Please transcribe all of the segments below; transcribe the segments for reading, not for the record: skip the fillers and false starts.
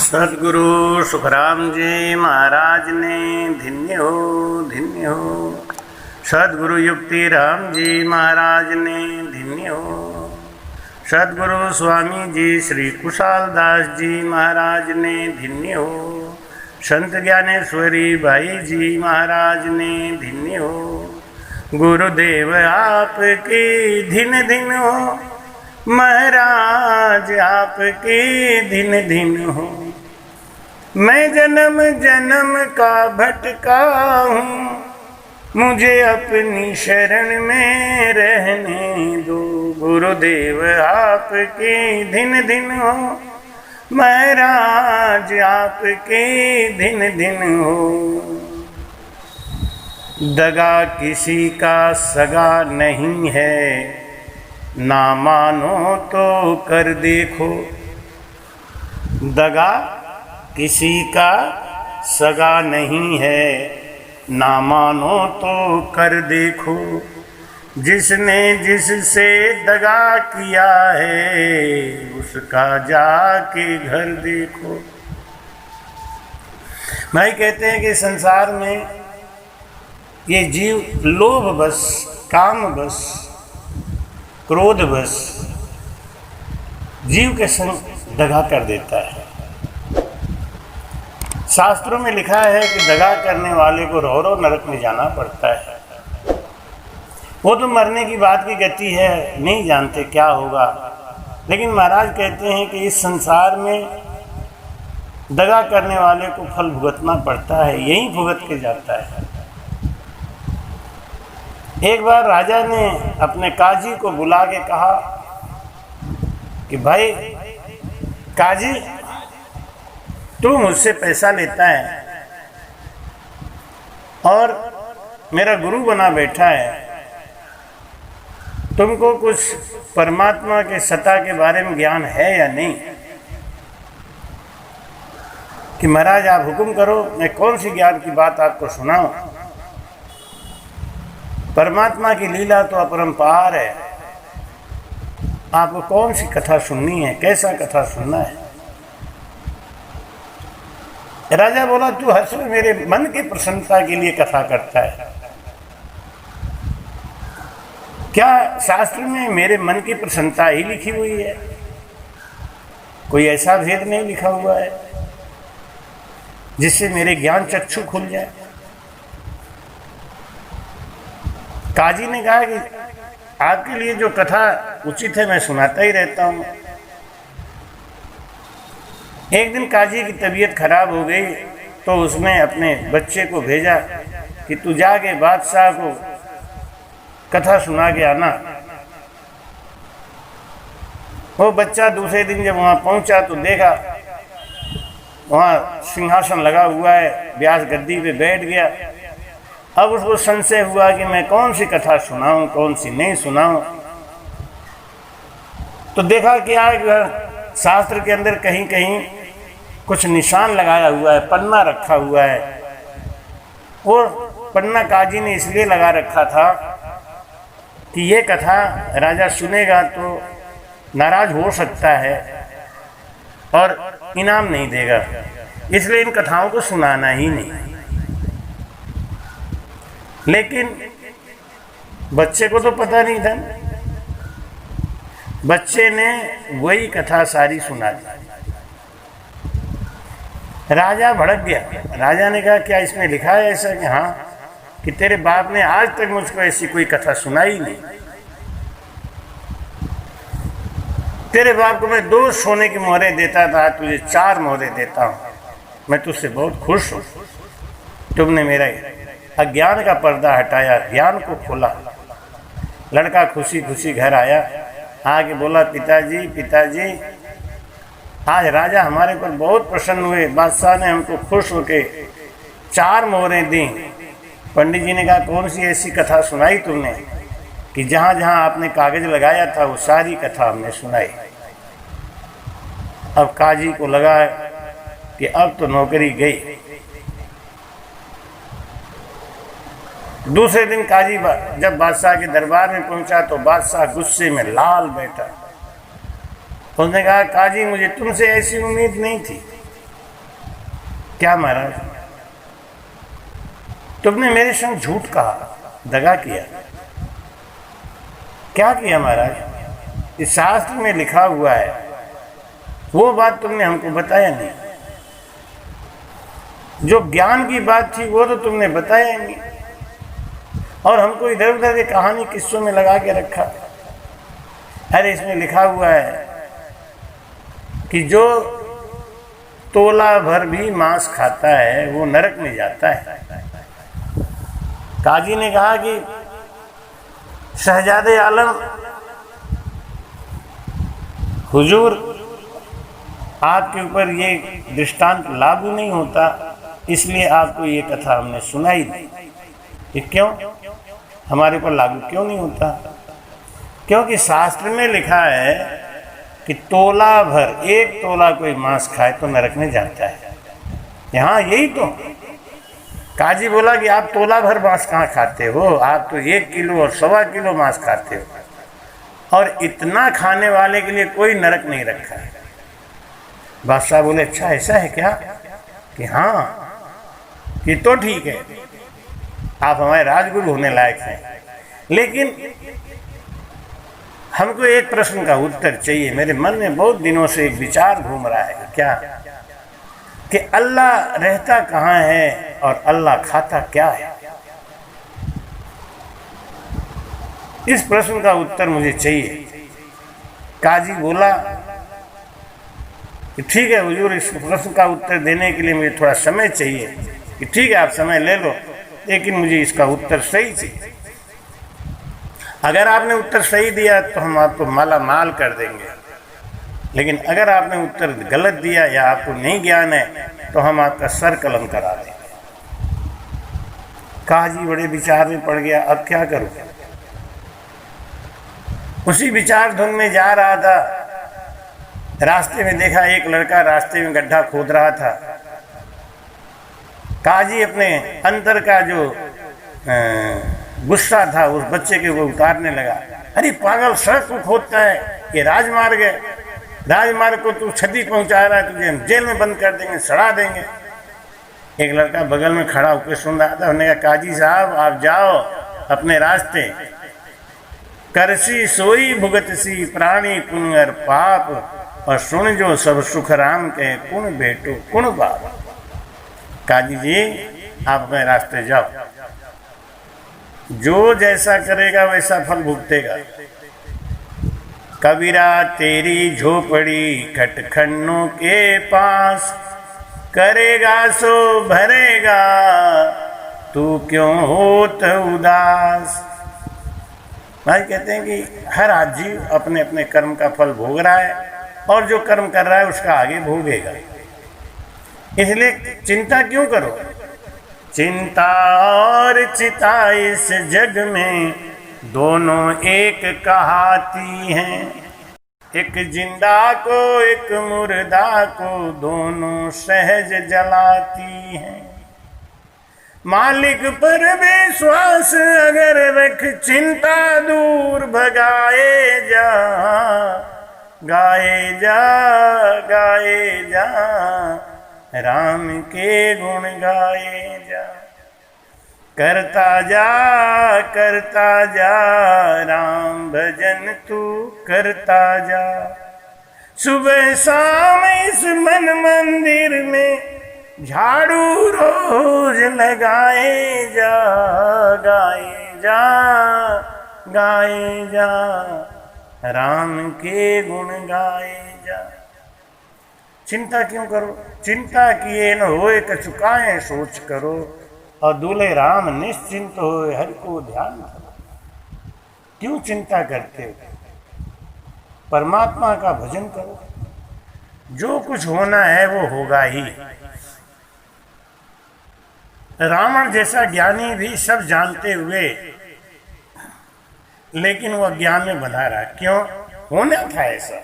सदगुरु सुखराम जी महाराज ने धन्य हो। सदगुरु युक्ति राम जी महाराज ने धन्य हो। सदगुरु स्वामी जी श्री कुशाल दास जी महाराज ने धन्य हो। संत ज्ञानेश्वरी भाई जी महाराज ने धन्य हो। गुरुदेव आपकी धिन धिन हो, महाराज आपकी धिन धिन हो। मैं जन्म जन्म का भटका हूँ, मुझे अपनी शरण में रहने दो। गुरुदेव आपकी धिन धिन हो, महाराज आपकी धिन धिन हो। दगा किसी का सगा नहीं है, ना मानो तो कर देखो। दगा किसी का सगा नहीं है, ना मानो तो कर देखो। जिसने जिससे दगा किया है, उसका जाके घर देखो। भाई कहते हैं कि संसार में ये जीव लोभ बस, काम बस, क्रोध बस जीव के संग दगा कर देता है। शास्त्रों में लिखा है कि दगा करने वाले को रो रो नरक में जाना पड़ता है। वो तो मरने की बात की गति है, नहीं जानते क्या होगा। लेकिन महाराज कहते हैं कि इस संसार में दगा करने वाले को फल भुगतना पड़ता है, यही भुगत के जाता है। एक बार राजा ने अपने काजी को बुला के कहा कि भाई काजी, तू मुझसे पैसा लेता है और मेरा गुरु बना बैठा है, तुमको कुछ परमात्मा के सत्ता के बारे में ज्ञान है या नहीं? कि महाराज आप हुक्म करो, मैं कौन सी ज्ञान की बात आपको सुनाऊं। परमात्मा की लीला तो अपरंपार है, आपको कौन सी कथा सुननी है, कैसा कथा सुनना है? राजा बोला, तू हर समय मेरे मन की प्रसन्नता के लिए कथा करता है। क्या शास्त्र में मेरे मन की प्रसन्नता ही लिखी हुई है? कोई ऐसा भेद नहीं लिखा हुआ है जिससे मेरे ज्ञान चक्षु खुल जाए? काजी ने कहा कि आपके लिए जो कथा उचित है मैं सुनाता ही रहता हूँ। एक दिन काजी की तबीयत खराब हो गई तो उसने अपने बच्चे को भेजा कि तू जाके बादशाह को कथा सुना के आना। वो बच्चा दूसरे दिन जब वहाँ पहुँचा तो देखा वहाँ सिंहासन लगा हुआ है, व्यास गद्दी पे बैठ गया। अब उसको संशय हुआ कि मैं कौन सी कथा सुनाऊं, कौन सी नहीं सुनाऊं। तो देखा कि शास्त्र के अंदर कहीं कहीं कुछ निशान लगाया हुआ है, पन्ना रखा हुआ है। वो पन्ना काजी ने इसलिए लगा रखा था कि ये कथा राजा सुनेगा तो नाराज हो सकता है और इनाम नहीं देगा, इसलिए इन कथाओं को सुनाना ही नहीं। लेकिन बच्चे को तो पता नहीं था। बच्चे ने वही कथा सारी सुना दी। राजा भड़क गया। राजा ने कहा, क्या इसमें लिखा है ऐसा कि हाँ, कि तेरे बाप ने आज तक मुझको ऐसी कोई कथा सुनाई नहीं। तेरे बाप को मैं 2 सोने की मोहरें देता था, तुझे 4 मोहरें देता हूँ। मैं तुझसे बहुत खुश हूँ, तुमने मेरा अज्ञान का पर्दा हटाया, ज्ञान को खोला। लड़का खुशी खुशी घर आया, आके बोला, पिताजी पिताजी, आज राजा हमारे पर बहुत प्रसन्न हुए, बादशाह ने हमको खुश होके 4 मोहरें दी। पंडित जी ने कहा, कौन सी ऐसी कथा सुनाई तुमने कि जहाँ जहाँ आपने कागज लगाया था वो सारी कथा हमने सुनाई। अब काजी को लगा कि अब तो नौकरी गई। दूसरे दिन काजी जब बादशाह के दरबार में पहुंचा तो बादशाह गुस्से में लाल बैठा। उसने कहा, काजी मुझे तुमसे ऐसी उम्मीद नहीं थी क्या महाराज, तुमने मेरे संग झूठ कहा, दगा किया। क्या किया महाराज? इस शास्त्र में लिखा हुआ है, वो बात तुमने हमको बताया नहीं। जो ज्ञान की बात थी वो तो तुमने बताया नहीं, और हमको इधर उधर की कहानी किस्सों में लगा के रखा। अरे इसमें लिखा हुआ है कि जो तोला भर भी मांस खाता है वो नरक में जाता है। काजी ने कहा कि शहजादे आलम हुजूर, आपके ऊपर ये दृष्टांत लागू नहीं होता, इसलिए आपको ये कथा हमने सुनाई नहीं। ये क्यों हमारे ऊपर लागू क्यों नहीं होता? क्योंकि शास्त्र में लिखा है कि तोला भर, एक तोला कोई मांस खाए तो नरक में जाता है। यहाँ यही तो। काजी बोला कि आप तोला भर मांस कहाँ खाते हो, आप तो 1 किलो और 1.25 किलो मांस खाते हो, और इतना खाने वाले के लिए कोई नरक नहीं रखा है। बादशाह बोले अच्छा ऐसा है क्या? कि हाँ, कि तो ठीक है, आप हमारे राजगुरु होने लायक हैं, लेकिन हमको एक प्रश्न का उत्तर चाहिए। मेरे मन में बहुत दिनों से एक विचार घूम रहा है। क्या? कि अल्लाह रहता कहाँ है और अल्लाह खाता क्या है? इस प्रश्न का उत्तर मुझे चाहिए। काजी बोला कि ठीक है हुजूर, इस प्रश्न का उत्तर देने के लिए मुझे थोड़ा समय चाहिए। कि ठीक है, आप समय ले लो, लेकिन मुझे इसका उत्तर सही चाहिए। अगर आपने उत्तर सही दिया तो हम आपको माला माल कर देंगे, लेकिन अगर आपने उत्तर गलत दिया या आपको नहीं ज्ञान है तो हम आपका सर कलम करा देंगे। काजी बड़े विचार में पड़ गया, अब क्या करूं? उसी विचार धुन में जा रहा था, रास्ते में देखा एक लड़का रास्ते में गड्ढा खोद रहा था। काजी अपने अंदर का जो गुस्सा था उस बच्चे के वो उतारने लगा। अरे पागल, सड़क को खोदता है, ये राजमार्ग है, राजमार्ग को तू क्षति पहुंचा रहा है, तुझे हम जेल में बंद कर देंगे, सड़ा देंगे। एक लड़का बगल में खड़ा होकर सुन रहा था। उन्होंने कहा काजी साहब आप जाओ अपने रास्ते, करसी सोई भुगतसी प्राणी पुण्यर पाप, और सुन जो सब सुख राम के कुण बेटो कुण बाप। काजी जी आप अपने रास्ते जाओ, जो जैसा करेगा वैसा फल भुगतेगा। कबीरा तेरी झोपड़ी खटखन्नों के पास, करेगा सो भरेगा तू क्यों होत उदास। भाई कहते हैं कि हर आदमी अपने अपने कर्म का फल भोग रहा है, और जो कर्म कर रहा है उसका आगे भोगेगा। इसलिए चिंता क्यों करो? चिंता और चिता इस जग में दोनों एक कहाती हैं, एक जिंदा को एक मुर्दा को दोनों सहज जलाती हैं। मालिक पर विश्वास अगर रख, चिंता दूर भगाए जा, गाए जा गाए जा राम के गुण गाए जा। करता जा राम भजन तू करता जा। सुबह शाम इस मन मंदिर में झाड़ू रोज लगाए जा, गाए जा गाए जा राम के गुण गाए जा। चिंता क्यों करो? चिंता किए न होए कछुकाए सोच करो, और दूल्हे राम निश्चिंत होए हर को ध्यान करो। क्यों चिंता करते हो? परमात्मा का भजन करो, जो कुछ होना है वो होगा ही। रावण जैसा ज्ञानी भी सब जानते हुए लेकिन वो अज्ञान में बंधा रहा। क्यों? होना था ऐसा।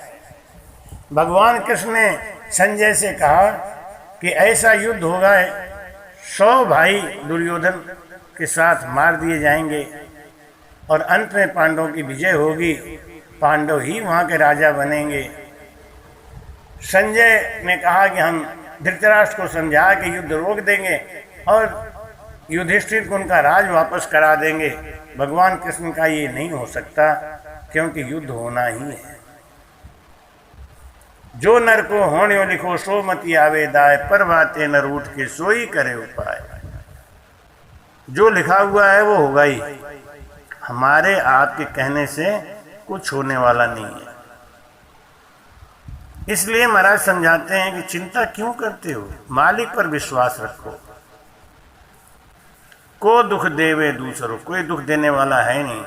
भगवान कृष्ण ने संजय से कहा कि ऐसा युद्ध होगा, 100 भाई दुर्योधन के साथ मार दिए जाएंगे और अंत में पांडवों की विजय होगी, पांडव ही वहाँ के राजा बनेंगे। संजय ने कहा कि हम धृतराष्ट्र को समझा कि युद्ध रोक देंगे और युधिष्ठिर को उनका राज वापस करा देंगे। भगवान कृष्ण का ये नहीं हो सकता, क्योंकि युद्ध होना ही है। जो नर को होण्यो लिखो सो मति आवे दाय, पर बाते नर उठ के सोई करे उपाय। जो लिखा हुआ है वो होगा ही, हमारे आपके कहने से कुछ होने वाला नहीं है। इसलिए महाराज समझाते हैं कि चिंता क्यों करते हो, मालिक पर विश्वास रखो। को दुख देवे दूसरों, कोई दुख देने वाला है नहीं,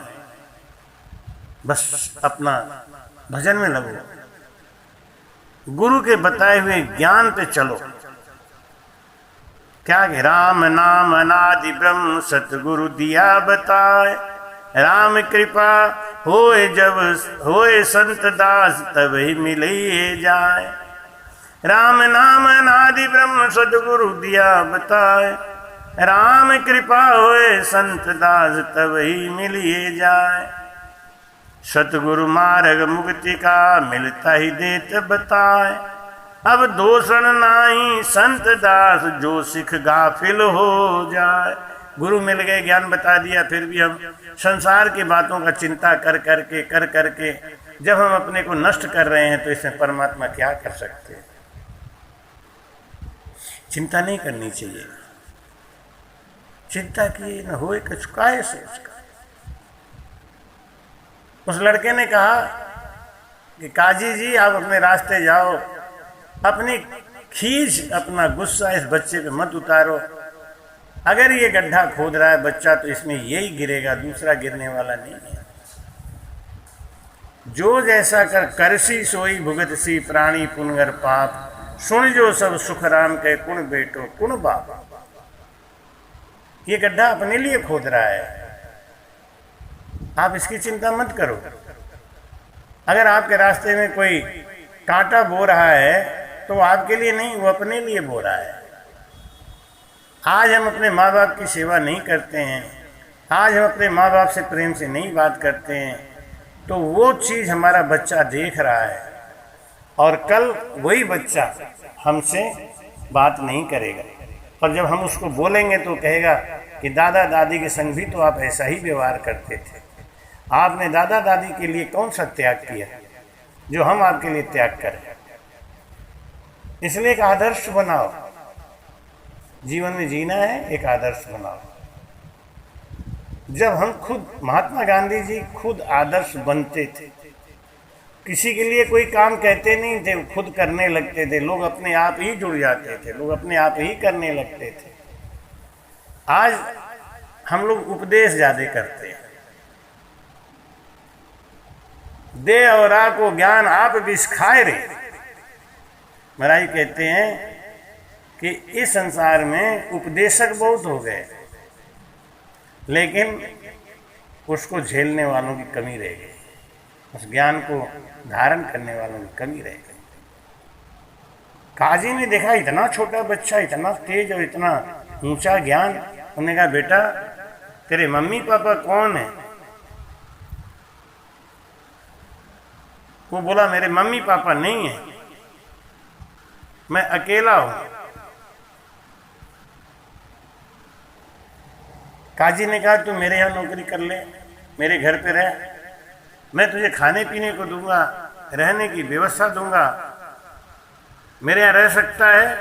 बस अपना भजन में लगो, गुरु के बताए हुए ज्ञान पे चलो। क्या कि राम नाम अनादि ब्रह्म सतगुरु दिया बताए, राम कृपा होए जब होए संत दास तब ही मिले जाए। राम नाम अनादि ब्रह्म सतगुरु दिया बताए, राम कृपा होए संत दास तब ही मिलिए जाए। सतगुरु मार्ग मुक्ति का मिलता ही देत बताए, अब दोषण नाही संत दास जो सिख गाफिल हो जाए। गुरु मिल गए, ज्ञान बता दिया, फिर भी हम संसार की बातों का चिंता कर करके जब हम अपने को नष्ट कर रहे हैं तो इसमें परमात्मा क्या कर सकते हैं। चिंता नहीं करनी चाहिए, चिंता किए न होए कुछ काहे सोच का। उस लड़के ने कहा कि काजी जी आप अपने रास्ते जाओ, अपनी खींच अपना गुस्सा इस बच्चे पे मत उतारो। अगर ये गड्ढा खोद रहा है बच्चा तो इसमें यही गिरेगा, दूसरा गिरने वाला नहीं है। जो जैसा कर करसी सोई भुगत सी, प्राणी पुनगर पाप सुन जो सब सुख राम के कुण बेटो कुण बाप। ये गड्ढा अपने लिए खोद रहा है, आप इसकी चिंता मत करो। अगर आपके रास्ते में कोई कांटा बो रहा है तो वो आपके लिए नहीं, वो अपने लिए बो रहा है। आज हम अपने माँ बाप की सेवा नहीं करते हैं, आज हम अपने माँ बाप से प्रेम से नहीं बात करते हैं, तो वो चीज़ हमारा बच्चा देख रहा है और कल वही बच्चा हमसे बात नहीं करेगा। और जब हम उसको बोलेंगे तो कहेगा कि दादा दादी के संग भी तो आप ऐसा ही व्यवहार करते थे। आपने दादा दादी के लिए कौन सा त्याग किया जो हम आपके लिए त्याग करें। इसलिए एक आदर्श बनाओ, जीवन में जीना है, एक आदर्श बनाओ। जब हम खुद, महात्मा गांधी जी खुद आदर्श बनते थे, किसी के लिए कोई काम कहते नहीं थे, खुद करने लगते थे, लोग अपने आप ही जुड़ जाते थे, लोग अपने आप ही करने लगते थे। आज हम लोग उपदेश ज्यादा करते हैं, दे और को ज्ञान आप विष खाए रे। महाराज कहते हैं कि इस संसार में उपदेशक बहुत हो गए, लेकिन उसको झेलने वालों की कमी रह गई, उस ज्ञान को धारण करने वालों की कमी रह गई। काजी ने देखा इतना छोटा बच्चा, इतना तेज और इतना ऊंचा ज्ञान। उन्होंने कहा बेटा तेरे मम्मी पापा कौन है? वो बोला मेरे मम्मी पापा नहीं है, मैं अकेला हूं। काजी ने कहा तू मेरे यहाँ नौकरी कर ले, मेरे घर पे रह, मैं तुझे खाने पीने को दूंगा, रहने की व्यवस्था दूंगा, मेरे यहाँ रह सकता है?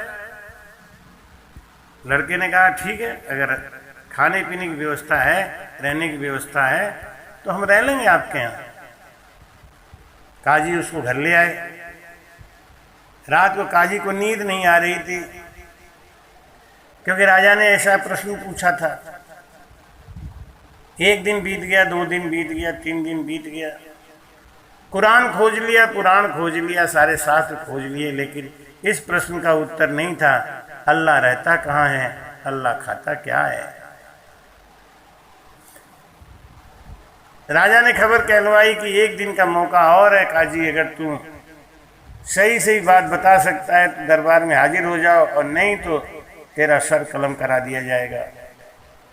लड़के ने कहा ठीक है, अगर खाने पीने की व्यवस्था है, रहने की व्यवस्था है तो हम रह लेंगे आपके यहाँ। काजी उसको घर ले आए। रात को काजी को नींद नहीं आ रही थी, क्योंकि राजा ने ऐसा प्रश्न पूछा था। एक दिन बीत गया, 2 दिन बीत गया, 3 दिन बीत गया, कुरान खोज लिया, पुराण खोज लिया, सारे शास्त्र खोज लिए, लेकिन इस प्रश्न का उत्तर नहीं था, अल्लाह रहता कहाँ है, अल्लाह खाता क्या है। राजा ने खबर कहलवाई कि 1 दिन का मौका और है काजी, अगर तू सही सही बात बता सकता है तो दरबार में हाजिर हो जाओ, और नहीं तो तेरा सर कलम करा दिया जाएगा।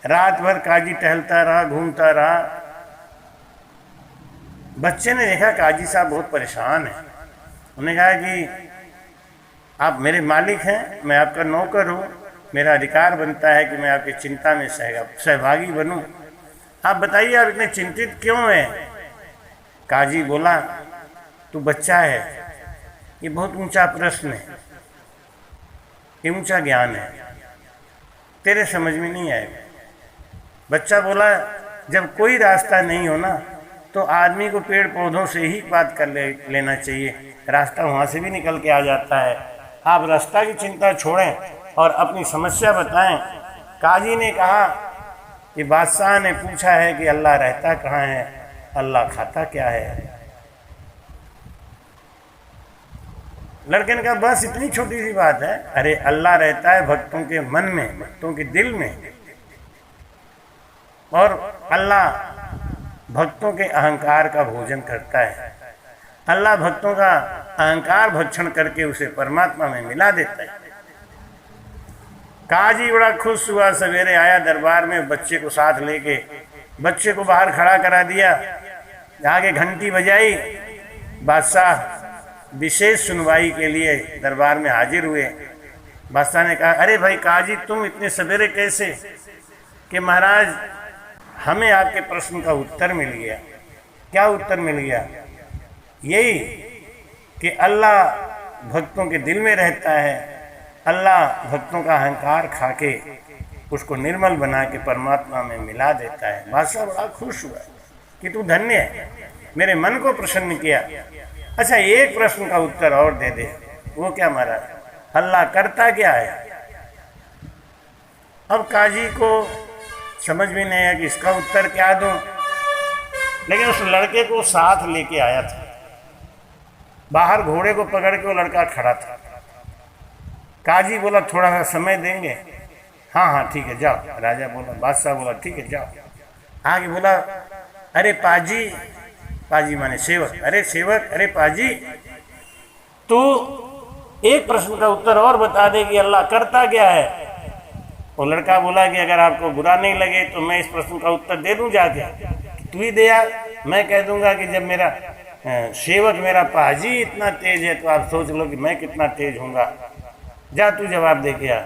रात भर काजी टहलता रहा, घूमता रहा। बच्चे ने देखा काजी साहब बहुत परेशान है। उन्होंने कहा कि आप मेरे मालिक हैं, मैं आपका नौकर हूँ, मेरा अधिकार बनता है कि मैं आपकी चिंता में सहभागी बनूं। आप बताइए आप इतने चिंतित क्यों हैं? काजी बोला, तू बच्चा है, ये बहुत ऊंचा प्रश्न है, ये ऊंचा ज्ञान है, तेरे समझ में नहीं आएगा। बच्चा बोला, जब कोई रास्ता नहीं हो ना तो आदमी को पेड़ पौधों से ही बात कर लेना चाहिए, रास्ता वहाँ से भी निकल के आ जाता है। आप रास्ता की चिंता छोड़ें और अपनी समस्या बताएं। काजी ने कहा कि बादशाह ने पूछा है कि अल्लाह रहता कहाँ है, अल्लाह खाता क्या है? लड़के ने कहा बस इतनी छोटी सी बात है। अरे अल्लाह रहता है भक्तों के मन में, भक्तों के दिल में, और अल्लाह भक्तों के अहंकार का भोजन करता है। अल्लाह भक्तों का अहंकार भक्षण करके उसे परमात्मा में मिला देता है। काजी बड़ा खुश हुआ, सवेरे आया दरबार में, बच्चे को साथ लेके बच्चे को बाहर खड़ा करा दिया, आगे घंटी बजाई। बादशाह विशेष सुनवाई के लिए दरबार में हाजिर हुए। बादशाह ने कहा, अरे भाई काजी, तुम इतने सवेरे कैसे? कि महाराज हमें आपके प्रश्न का उत्तर मिल गया। क्या उत्तर मिल गया? यही कि अल्लाह भक्तों के दिल में रहता है, अल्लाह भक्तों का अहंकार खाके उसको निर्मल बना के परमात्मा में मिला देता है। बादशाह बड़ा खुश हुआ कि तू धन्य है, मेरे मन को प्रसन्न किया। अच्छा, एक प्रश्न का उत्तर और दे दे। वो क्या महाराज? अल्लाह करता क्या है? अब काजी को समझ में नहीं आया कि इसका उत्तर क्या दूं, लेकिन उस लड़के को साथ लेके आया था। बाहर घोड़े को पकड़ के वो लड़का खड़ा था। काजी बोला थोड़ा सा समय देंगे? हाँ हाँ ठीक है जाओ। राजा बोला, बादशाह बोला ठीक है जाओ। आगे बोला, अरे पाजी, पाजी माने सेवक, अरे सेवक, अरे पाजी, तू एक प्रश्न का उत्तर और बता दे कि अल्लाह करता क्या है। वो लड़का बोला कि अगर आपको बुरा नहीं लगे तो मैं इस प्रश्न का उत्तर दे दूं जाके। तू ही दे यार, मैं कह दूंगा कि जब मेरा सेवक मेरा पाजी इतना तेज है तो आप सोच लो कि मैं कितना तेज होऊंगा। जा तू जवाब दे के आ।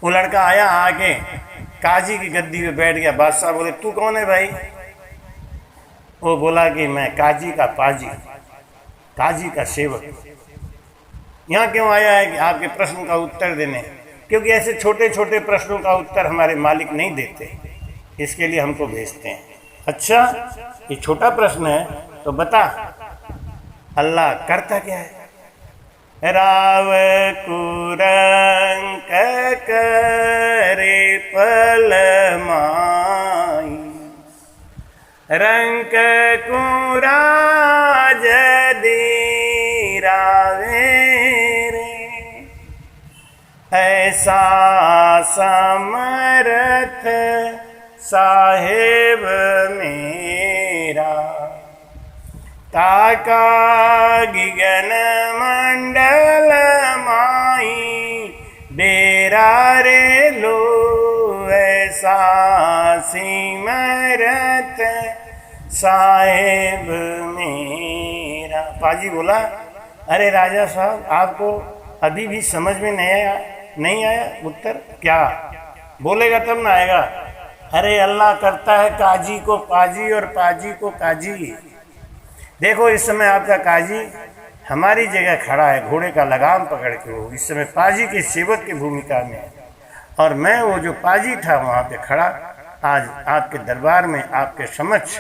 वो लड़का आया, आके काजी की गद्दी पे बैठ गया। बादशाह बोले, तू कौन है भाई? वो बोला कि मैं काजी का पाजी, काजी का सेवक। यहाँ क्यों आया है? कि आपके प्रश्न का उत्तर देने, क्योंकि ऐसे छोटे छोटे प्रश्नों का उत्तर हमारे मालिक नहीं देते, इसके लिए हमको भेजते हैं। अच्छा, ये छोटा प्रश्न है तो बता, अल्लाह करता क्या है? राव कुरंक करे पलमाई, रंक कुराज दीरावे रे, ऐसा समर्थ साहेब मेरा, ताका गिगन मंडल माई, डेरा रे लो ऐसा सिमरत साहेब मेरा। पाजी बोला, अरे राजा साहब, आपको अभी भी समझ में नहीं आया उत्तर? क्या बोलेगा तब ना आएगा। अरे अल्लाह करता है काजी को पाजी और पाजी को काजी। देखो इस समय आपका काजी हमारी जगह खड़ा है, घोड़े का लगाम पकड़ के। वो इस समय पाजी के सेवक की भूमिका में है, और मैं वो जो पाजी था वहाँ पे खड़ा आज आपके दरबार में आपके समक्ष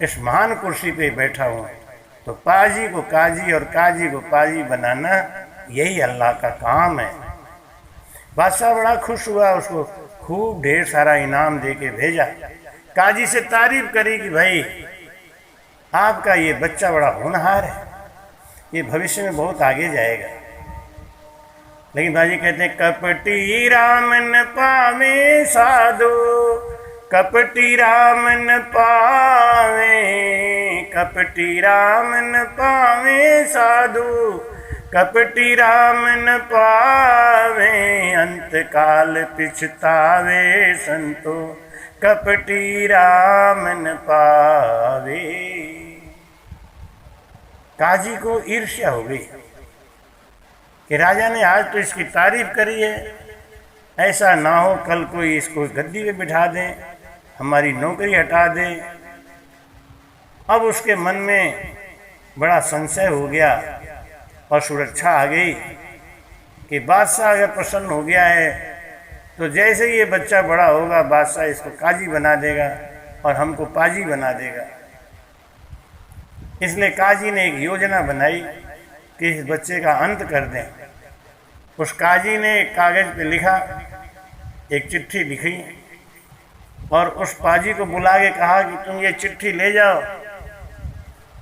इस महान कुर्सी पे बैठा हूँ। तो पाजी को काजी और काजी को पाजी बनाना यही अल्लाह का काम है। बादशाह बड़ा खुश हुआ, उसको खूब ढेर सारा इनाम दे के भेजा। काजी से तारीफ करी कि भाई आपका ये बच्चा बड़ा होनहार है, ये भविष्य में बहुत आगे जाएगा। लेकिन बाजी कहते हैं, कपटी राम न पावे साधु, कपटी राम न पावे, कपटी राम न पावे साधु, कपटी राम न पावे, अंत काल पिछतावे संतो, कपटी राम न पावे। काजी को ईर्ष्या हो गई। कि राजा ने आज तो इसकी तारीफ करी है, ऐसा ना हो कल कोई इसको गद्दी पे बिठा दे, हमारी नौकरी हटा दे। अब उसके मन में बड़ा संशय हो गया और सुरक्षा आ गई कि बादशाह अगर प्रसन्न हो गया है तो जैसे ही ये बच्चा बड़ा होगा बादशाह इसको काजी बना देगा और हमको पाजी बना देगा। इसलिए काजी ने एक योजना बनाई कि इस बच्चे का अंत कर दें। उस काजी ने एक कागज़ पे लिखा, एक चिट्ठी लिखी और उस पाजी को बुला के कहा कि तुम ये चिट्ठी ले जाओ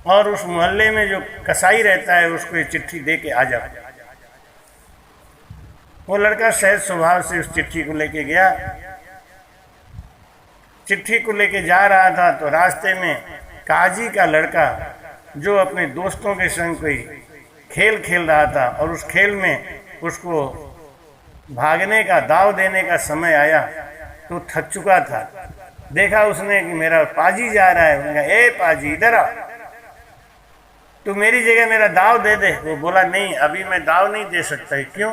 और उस मोहल्ले में जो कसाई रहता है उसको ये चिट्ठी दे के आ जाओ। वो लड़का सहज स्वभाव से उस चिट्ठी को लेके गया। चिट्ठी को लेके जा रहा था तो रास्ते में काजी का लड़का जो अपने दोस्तों के संग कोई खेल खेल रहा था और उस खेल में उसको भागने का दाव देने का समय आया तो थक चुका था। देखा उसने कि मेरा पाजी जा रहा है, उसने कहा ए पाजी इधर आ, तू मेरी जगह मेरा दाव दे दे। वो बोला नहीं, अभी मैं दाव नहीं दे सकता। क्यों?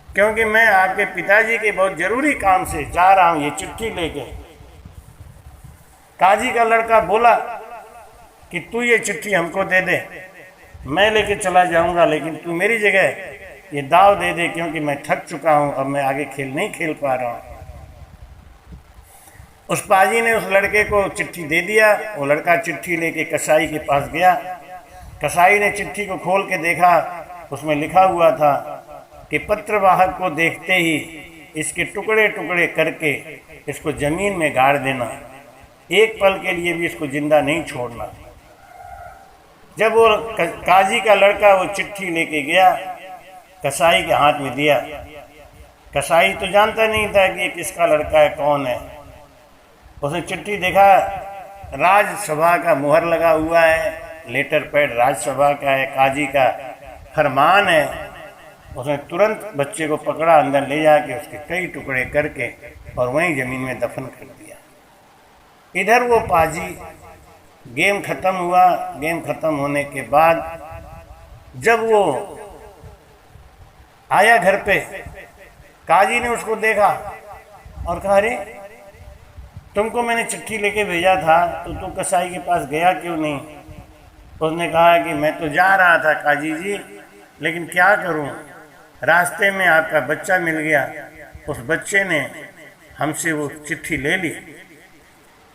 क्योंकि मैं आपके पिताजी के बहुत जरूरी काम से जा रहा हूं ये चिट्ठी लेके। काजी का लड़का बोला कि तू ये चिट्ठी हमको दे दे, मैं लेके चला जाऊंगा, लेकिन तू मेरी जगह ये दाव दे दे क्योंकि मैं थक चुका हूं, अब मैं आगे खेल नहीं खेल पा रहा हूं। उस पाजी ने उस लड़के को चिट्ठी दे दिया। वो लड़का चिट्ठी लेके कसाई के पास गया। कसाई ने चिट्ठी को खोल के देखा, उसमें लिखा हुआ था कि पत्रवाहक को देखते ही इसके टुकड़े टुकड़े करके इसको जमीन में गाड़ देना, एक पल के लिए भी इसको जिंदा नहीं छोड़ना। जब वो काजी का लड़का वो चिट्ठी लेके गया, कसाई के हाथ में दिया। कसाई तो जानता नहीं था कि ये किसका लड़का है, कौन है। उसने चिट्ठी देखा, राजसभा का मुहर लगा हुआ है, लेटर पैड राजसभा का है, काजी का फरमान है। उसने तुरंत बच्चे को पकड़ा, अंदर ले जाके उसके कई टुकड़े करके और वहीं ज़मीन में दफन कर दिया। इधर वो पाजी, गेम ख़त्म हुआ। गेम ख़त्म होने के बाद जब वो आया घर पे, काजी ने उसको देखा और कहा अरे तुमको मैंने चिट्ठी लेके भेजा था तो तू कसाई के पास गया क्यों नहीं? उसने कहा कि मैं तो जा रहा था काजी जी, लेकिन क्या करूं, रास्ते में आपका बच्चा मिल गया। उस बच्चे ने हमसे वो चिट्ठी ले ली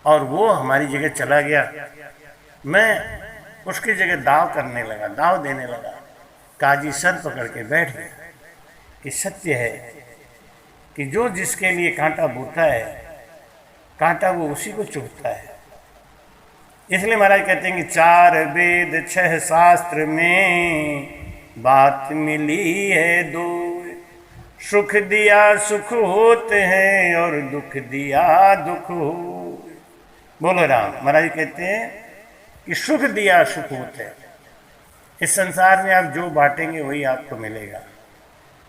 और वो हमारी जगह चला गया। मैं उसकी जगह दाव करने लगा, दाव देने लगा। काजी सर पकड़ के बैठ गया कि सत्य है कि जो जिसके लिए कांटा बोता है, कांटा वो उसी को चुभता है। इसलिए महाराज कहते हैं कि 4 वेद 6 शास्त्र में बात मिली है 2, सुख दिया सुख होते हैं और दुख दिया दुख हो। बोलो राम। महाराज कहते हैं कि सुख दिया सुख होते हैं। इस संसार में आप जो बांटेंगे वही आपको मिलेगा।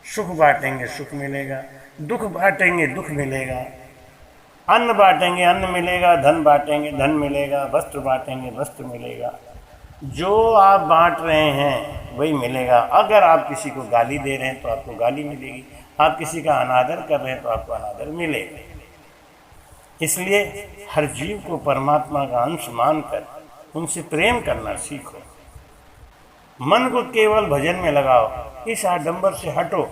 सुख बांटेंगे सुख मिलेगा, दुख बांटेंगे दुख मिलेगा, अन्न बांटेंगे अन्न मिलेगा, धन बांटेंगे धन मिलेगा, वस्त्र बांटेंगे वस्त्र मिलेगा। जो आप बांट रहे हैं वही मिलेगा। अगर आप किसी को गाली दे रहे हैं तो आपको गाली मिलेगी, आप किसी का अनादर कर रहे हैं तो आपको अनादर मिलेगा। इसलिए हर जीव को परमात्मा का अंश मानकर उनसे प्रेम करना सीखो। मन को केवल भजन में लगाओ, इस आडंबर से हटो।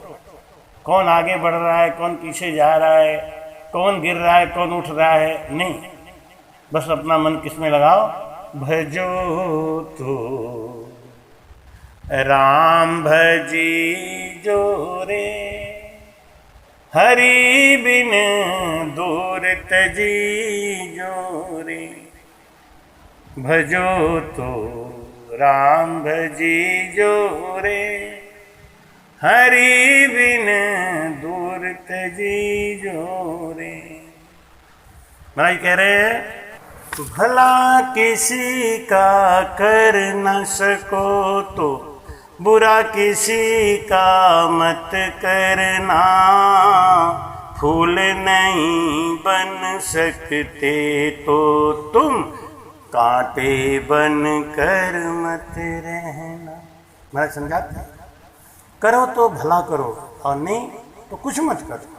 कौन आगे बढ़ रहा है, कौन पीछे जा रहा है, कौन गिर रहा है, कौन उठ रहा है, नहीं। बस अपना मन किसमें लगाओ, भजो तो राम भजी जो रे, हरि बिन दूर तजी जो रे। भजो तो राम भजी जो रे, हरि बिन दूर तजी जो रे। महाराज कह रहे हैं भला किसी का कर न सको तो बुरा किसी का मत करना। फूल नहीं बन सकते तो तुम कांटे बन कर मत रहना। महाराज समझाते हैं करो तो भला करो और नहीं तो कुछ मत करो।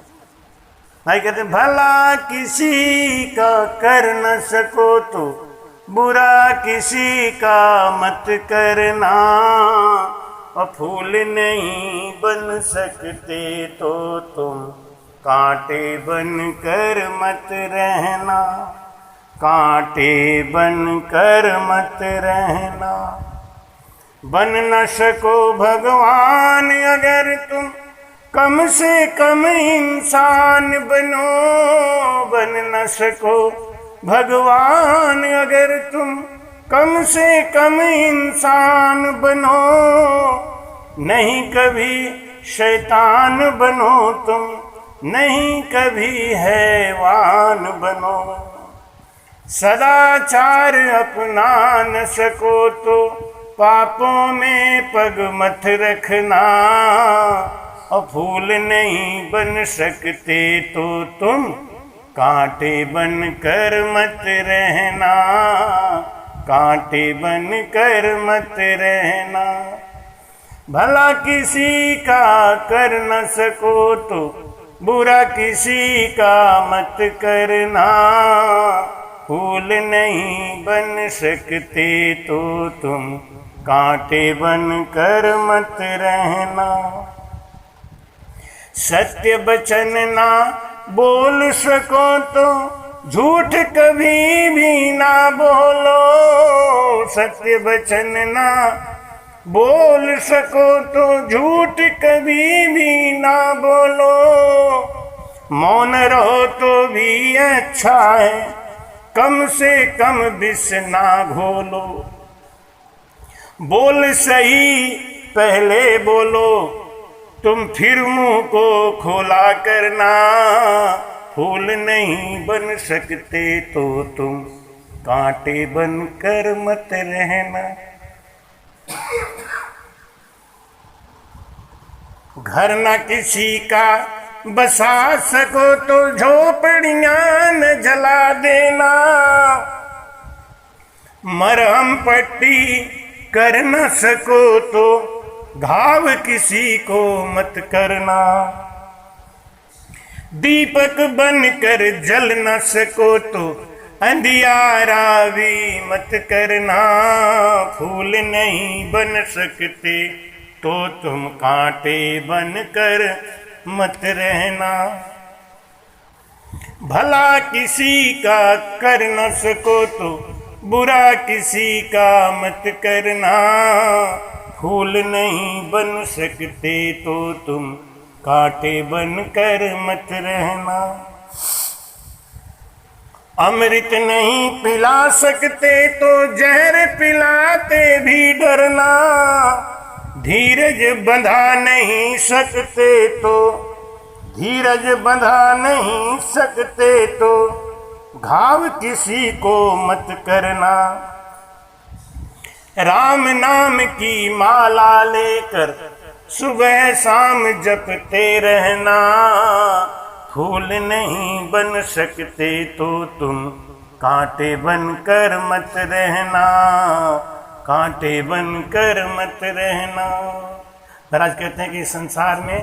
भाई कहते भला किसी का कर न सको तो बुरा किसी का मत करना, और फूल नहीं बन सकते तो तुम कांटे बन कर मत रहना, कांटे बन कर मत रहना। बन न सको भगवान अगर तुम कम से कम इंसान बनो, बन न सको भगवान अगर तुम कम से कम इंसान बनो, नहीं कभी शैतान बनो तुम, नहीं कभी हैवान बनो। सदाचार अपना न सको तो पापों में पग मत रखना, और फूल नहीं बन सकते तो तुम कांटे बन कर मत रहना, कांटे बन कर मत रहना। भला किसी का कर न सको तो बुरा किसी का मत करना, फूल नहीं बन सकते तो तुम कांटे बन कर मत रहना। सत्य वचन ना बोल सको तो झूठ कभी भी ना बोलो, सत्य वचन ना बोल सको तो झूठ कभी भी ना बोलो। मौन रहो तो भी अच्छा है, कम से कम विष ना घोलो। बोल सही पहले बोलो, तुम फिर मुंह को खोला करना, फूल नहीं बन सकते तो तुम कांटे बन कर मत रहना। घर न किसी का बसा सको तो झोपड़ियां न जला देना, मरहम पट्टी कर न सको तो घाव किसी को मत करना। दीपक बनकर जल न सको तो अंधियारा भी मत करना, फूल नहीं बन सकते तो तुम कांटे बनकर मत रहना। भला किसी का कर न सको तो बुरा किसी का मत करना, फूल नहीं बन सकते तो तुम कांटे बनकर मत रहना। अमृत नहीं पिला सकते तो जहर पिलाते भी डरना, धीरज बंधा नहीं सकते तो धीरज बंधा नहीं सकते तो घाव किसी को मत करना। राम नाम की माला लेकर सुबह शाम जपते रहना, फूल नहीं बन सकते तो तुम कांटे बनकर मत रहना, कांटे बनकर मत रहना। महाराज कहते हैं कि संसार में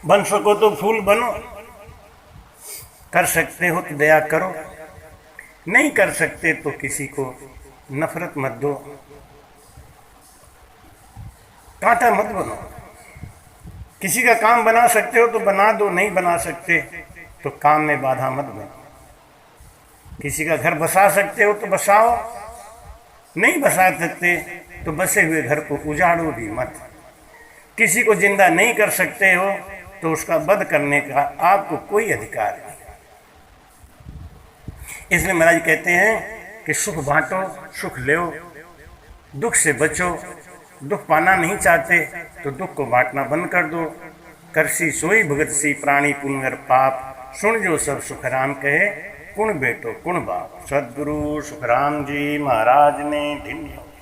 बन सको तो फूल बनो, कर सकते हो तो दया करो, नहीं कर सकते तो किसी को नफरत मत दो, कांटा मत बनो। किसी का काम बना सकते हो तो बना दो, नहीं बना सकते तो काम में बाधा मत बनो। किसी का घर बसा सकते हो तो बसाओ, नहीं बसा सकते तो बसे हुए घर को उजाड़ो भी मत। किसी को जिंदा नहीं कर सकते हो तो उसका वध करने का आपको कोई अधिकार नहीं। इसलिए महाराज कहते हैं कि सुख बांटो, सुख लो, दुख से बचो। दुख पाना नहीं चाहते तो दुख को बांटना बंद कर दो। करसी सोई भगत सी प्राणी पुण्यर पाप, सुन जो सब सुखराम कहे, कुण बेटो कुण बाप। सदगुरु सुखराम जी महाराज ने धन्यवाद।